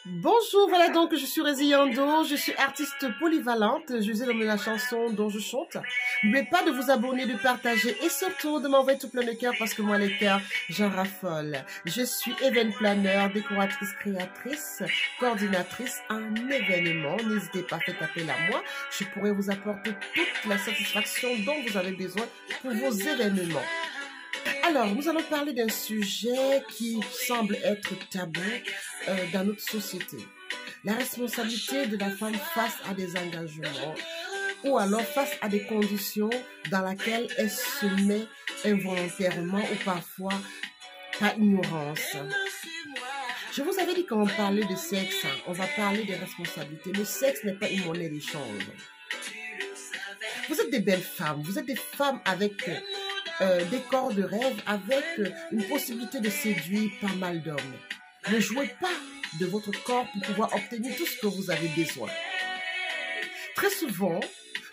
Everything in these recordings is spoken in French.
Bonjour, voilà donc je suis Résiando, je suis artiste polyvalente, je vous ai nommé la chanson dont je chante. N'oubliez pas de vous abonner, de partager et surtout de m'envoyer tout plein de cœur parce que moi les cœurs, j'en raffole. Je suis event planner, décoratrice, créatrice, coordinatrice en événement. N'hésitez pas à faire appel à moi, je pourrai vous apporter toute la satisfaction dont vous avez besoin pour vos événements. Alors, nous allons parler d'un sujet qui semble être tabou dans notre société. La responsabilité de la femme face à des engagements ou alors face à des conditions dans lesquelles elle se met involontairement ou parfois par ignorance. Je vous avais dit qu'on parlait de sexe, on va parler des responsabilités. Le sexe n'est pas une monnaie d'échange. Vous êtes des belles femmes, vous êtes des femmes avec des corps de rêve, avec une possibilité de séduire pas mal d'hommes. Ne jouez pas de votre corps pour pouvoir obtenir tout ce que vous avez besoin. Très souvent,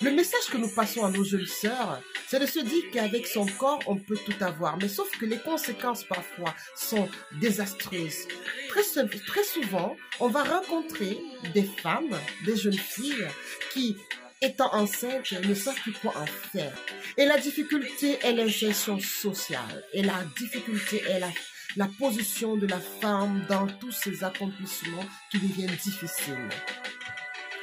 le message que nous passons à nos jeunes sœurs, c'est de se dire qu'avec son corps, on peut tout avoir. Mais sauf que les conséquences parfois sont désastreuses. Très souvent, on va rencontrer des femmes, des jeunes filles qui, étant enceintes, ne savent plus quoi en faire. Et la difficulté est l'insertion sociale. Et la difficulté est la position de la femme dans tous ces accomplissements qui deviennent difficiles.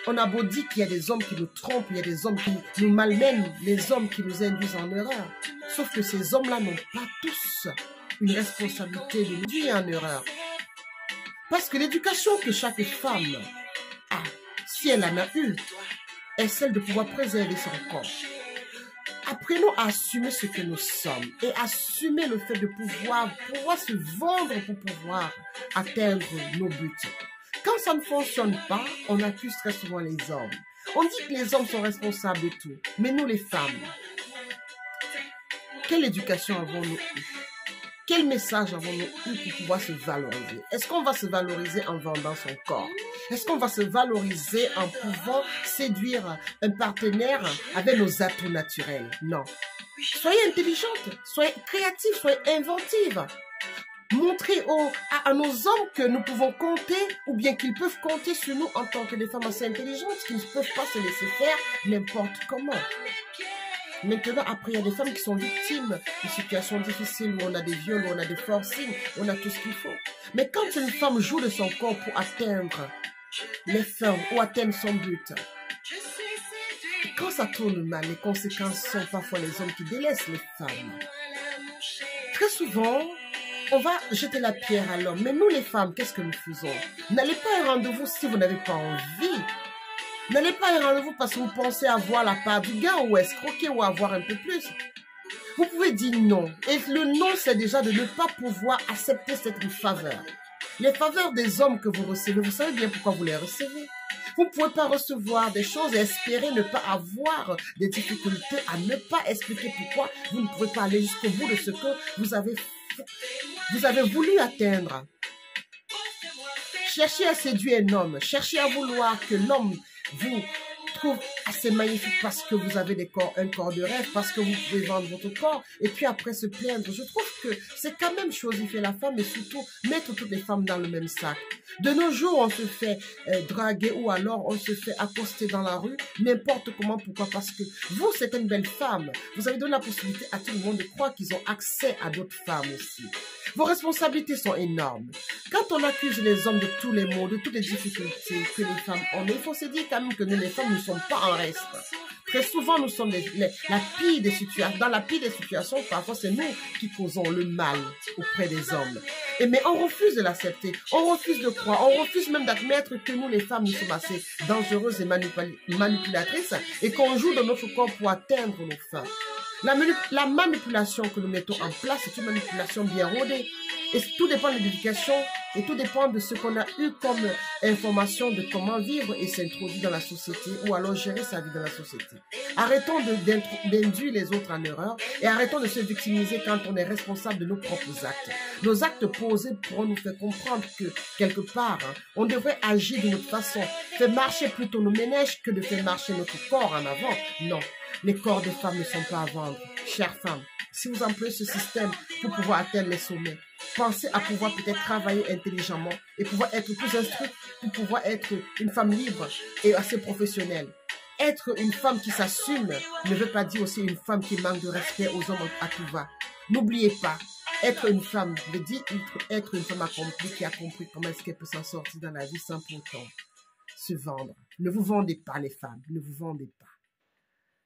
On a beau dire qu'il y a des hommes qui nous trompent, il y a des hommes qui nous malmènent, les hommes qui nous induisent en erreur. Sauf que ces hommes-là n'ont pas tous une responsabilité de nous induire en erreur. Parce que l'éducation que chaque femme a, si elle en a eu, est celle de pouvoir préserver son corps. Apprenons à assumer ce que nous sommes et assumer le fait de pouvoir se vendre pour pouvoir atteindre nos buts. Quand ça ne fonctionne pas, on accuse très souvent les hommes. On dit que les hommes sont responsables de tout, mais nous les femmes, quelle éducation avons-nous eu? Quel message avons-nous eu pour pouvoir se valoriser? Est-ce qu'on va se valoriser en vendant son corps? Est-ce qu'on va se valoriser en pouvant séduire un partenaire avec nos atouts naturels? Non. Soyez intelligente, soyez créative, soyez inventive. Montrez à nos hommes que nous pouvons compter ou bien qu'ils peuvent compter sur nous en tant que des femmes assez intelligentes qui ne peuvent pas se laisser faire n'importe comment. Maintenant, après, il y a des femmes qui sont victimes de situations difficiles où on a des viols, où on a des forcings, on a tout ce qu'il faut. Mais quand une femme joue de son corps pour atteindre les fins ou atteindre son but, quand ça tourne mal, les conséquences sont parfois les hommes qui délaissent les femmes. Très souvent, on va jeter la pierre à l'homme. Mais nous, les femmes, qu'est-ce que nous faisons? N'allez pas à un rendez-vous si vous n'avez pas envie. N'allez pas à un rendez-vous parce que vous pensez avoir la part du gars ou escroquer ou avoir un peu plus. Vous pouvez dire non. Et le non, c'est déjà de ne pas pouvoir accepter cette faveur. Les faveurs des hommes que vous recevez, vous savez bien pourquoi vous les recevez. Vous ne pouvez pas recevoir des choses et espérer ne pas avoir des difficultés à ne pas expliquer pourquoi vous ne pouvez pas aller jusqu'au bout de ce que vous avez voulu atteindre. Cherchez à séduire un homme, cherchez à vouloir que l'homme vous trouve assez magnifique parce que vous avez un corps de rêve, parce que vous pouvez vendre votre corps et puis après se plaindre. Je trouve que c'est quand même chosifier la femme et surtout mettre toutes les femmes dans le même sac. De nos jours, on se fait draguer ou alors on se fait accoster dans la rue, n'importe comment. Pourquoi? Parce que vous, c'est une belle femme. Vous avez donné la possibilité à tout le monde de croire qu'ils ont accès à d'autres femmes aussi. Vos responsabilités sont énormes. Quand on accuse les hommes de tous les maux, de toutes les difficultés que les femmes ont, il faut se dire quand même que nous, les femmes, nous ne sommes pas en reste. Très souvent, nous sommes la pire des situations. Dans la pire des situations, parfois, c'est nous qui causons le mal auprès des hommes. Mais on refuse de l'accepter, on refuse de croire, on refuse même d'admettre que nous, les femmes, nous sommes assez dangereuses et manipulatrices et qu'on joue de notre corps pour atteindre nos fins. La manipulation que nous mettons en place, c'est une manipulation bien rodée. Et tout dépend de l'éducation et tout dépend de ce qu'on a eu comme information de comment vivre et s'introduire dans la société ou alors gérer sa vie dans la société. Arrêtons d'induire les autres en erreur et arrêtons de se victimiser quand on est responsable de nos propres actes. Nos actes posés pourront nous faire comprendre que quelque part, on devrait agir de notre façon, faire marcher plutôt nos ménages que de faire marcher notre corps en avant. Non. Les corps des femmes ne sont pas à vendre. Chères femmes, si vous employez ce système pour pouvoir atteindre les sommets, Pensez à pouvoir peut-être travailler intelligemment et pouvoir être plus instruite pour pouvoir être une femme libre et assez professionnelle. Être une femme qui s'assume ne veut pas dire aussi une femme qui manque de respect aux hommes à tout va. N'oubliez pas, être une femme veut dire être une femme accomplie qui a compris comment est-ce qu'elle peut s'en sortir dans la vie sans pourtant se vendre. Ne vous vendez pas les femmes, ne vous vendez pas.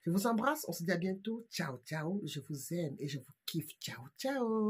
Je vous embrasse, on se dit à bientôt. Ciao, ciao, je vous aime et je vous kiffe. Ciao, ciao.